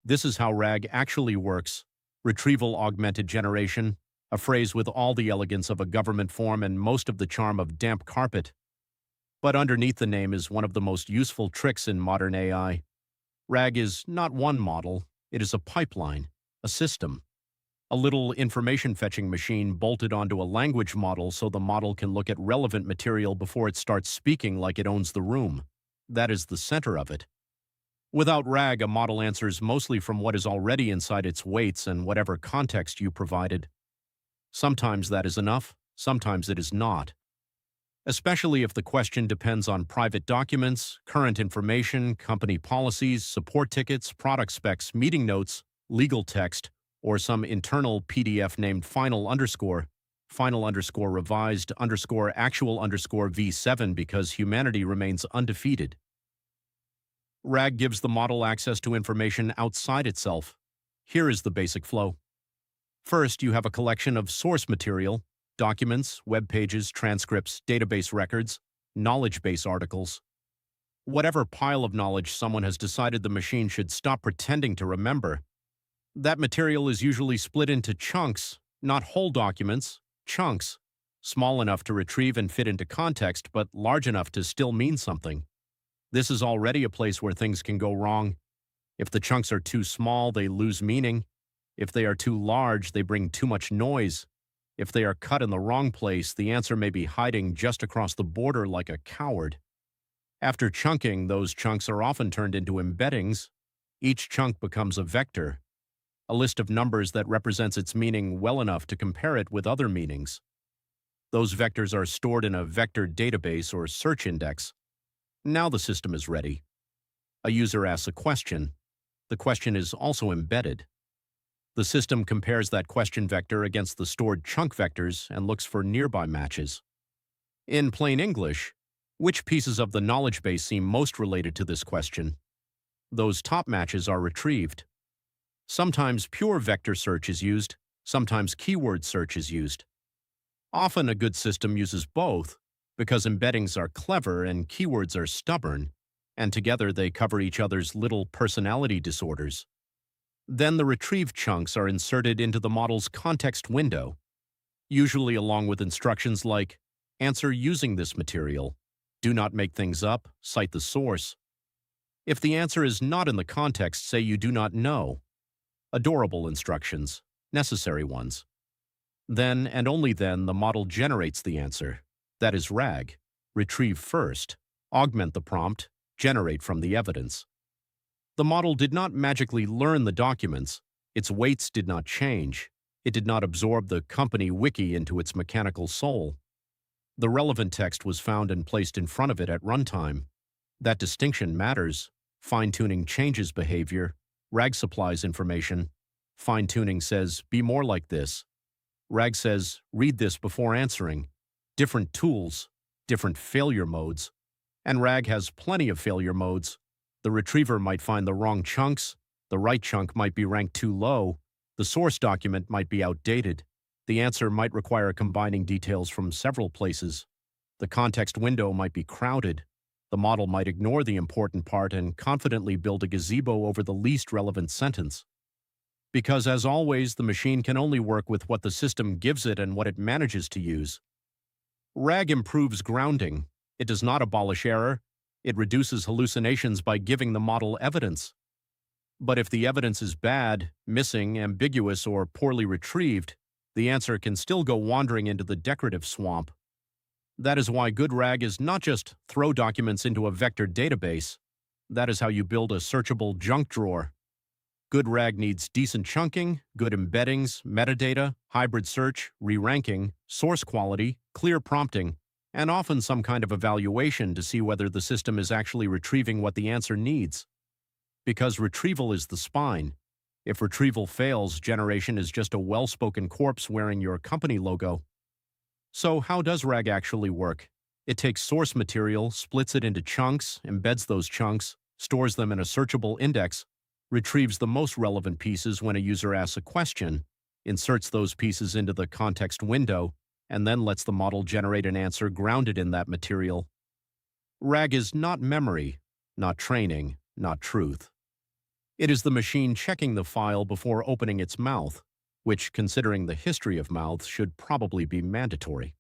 This is how RAG actually works. Retrieval Augmented Generation, a phrase with all the elegance of a government form and most of the charm of damp carpet. But underneath the name is one of the most useful tricks in modern AI. RAG is not one model, it is a pipeline, a system. A little information fetching machine bolted onto a language model so the model can look at relevant material before it starts speaking like it owns the room. That is the center of it. Without RAG, a model answers mostly from what is already inside its weights and whatever context you provided. Sometimes that is enough, sometimes it is not. Especially if the question depends on private documents, current information, company policies, support tickets, product specs, meeting notes, legal text, or some internal PDF named final_revised_actual_V7 because humanity remains undefeated. RAG gives the model access to information outside itself. Here is the basic flow. First, you have a collection of source material, documents, web pages, transcripts, database records, knowledge base articles. Whatever pile of knowledge someone has decided the machine should stop pretending to remember. That material is usually split into chunks, not whole documents, chunks, small enough to retrieve and fit into context, but large enough to still mean something. This is already a place where things can go wrong. If the chunks are too small, they lose meaning. If they are too large, they bring too much noise. If they are cut in the wrong place, the answer may be hiding just across the border like a coward. After chunking, those chunks are often turned into embeddings. Each chunk becomes a vector, a list of numbers that represents its meaning well enough to compare it with other meanings. Those vectors are stored in a vector database or search index. Now the system is ready. A user asks a question. The question is also embedded. The system compares that question vector against the stored chunk vectors and looks for nearby matches. In plain English, which pieces of the knowledge base seem most related to this question? Those top matches are retrieved. Sometimes pure vector search is used, sometimes keyword search is used. Often a good system uses both, because embeddings are clever and keywords are stubborn, and together they cover each other's little personality disorders. Then the retrieved chunks are inserted into the model's context window, usually along with instructions like, answer using this material, do not make things up, cite the source. If the answer is not in the context, say you do not know. Adorable instructions, necessary ones. Then, and only then, the model generates the answer. That is RAG, retrieve first, augment the prompt, generate from the evidence. The model did not magically learn the documents, its weights did not change, it did not absorb the company wiki into its mechanical soul. The relevant text was found and placed in front of it at runtime. That distinction matters. Fine-tuning changes behavior, RAG supplies information. Fine-tuning says, be more like this. RAG says, read this before answering. Different tools, different failure modes. And RAG has plenty of failure modes. The retriever might find the wrong chunks, the right chunk might be ranked too low, the source document might be outdated, the answer might require combining details from several places, the context window might be crowded, the model might ignore the important part and confidently build a gazebo over the least relevant sentence. Because, as always, the machine can only work with what the system gives it and what it manages to use. RAG improves grounding. It does not abolish error. It reduces hallucinations by giving the model evidence. But if the evidence is bad, missing, ambiguous, or poorly retrieved, the answer can still go wandering into the decorative swamp. That is why good RAG is not just throw documents into a vector database. That is how you build a searchable junk drawer. Good RAG needs decent chunking, good embeddings, metadata, hybrid search, re-ranking, source quality, clear prompting, and often some kind of evaluation to see whether the system is actually retrieving what the answer needs. Because retrieval is the spine. If retrieval fails, generation is just a well-spoken corpse wearing your company logo. So how does RAG actually work? It takes source material, splits it into chunks, embeds those chunks, stores them in a searchable index, retrieves the most relevant pieces when a user asks a question, inserts those pieces into the context window, and then lets the model generate an answer grounded in that material. RAG is not memory, not training, not truth. It is the machine checking the file before opening its mouth, which, considering the history of mouths, should probably be mandatory.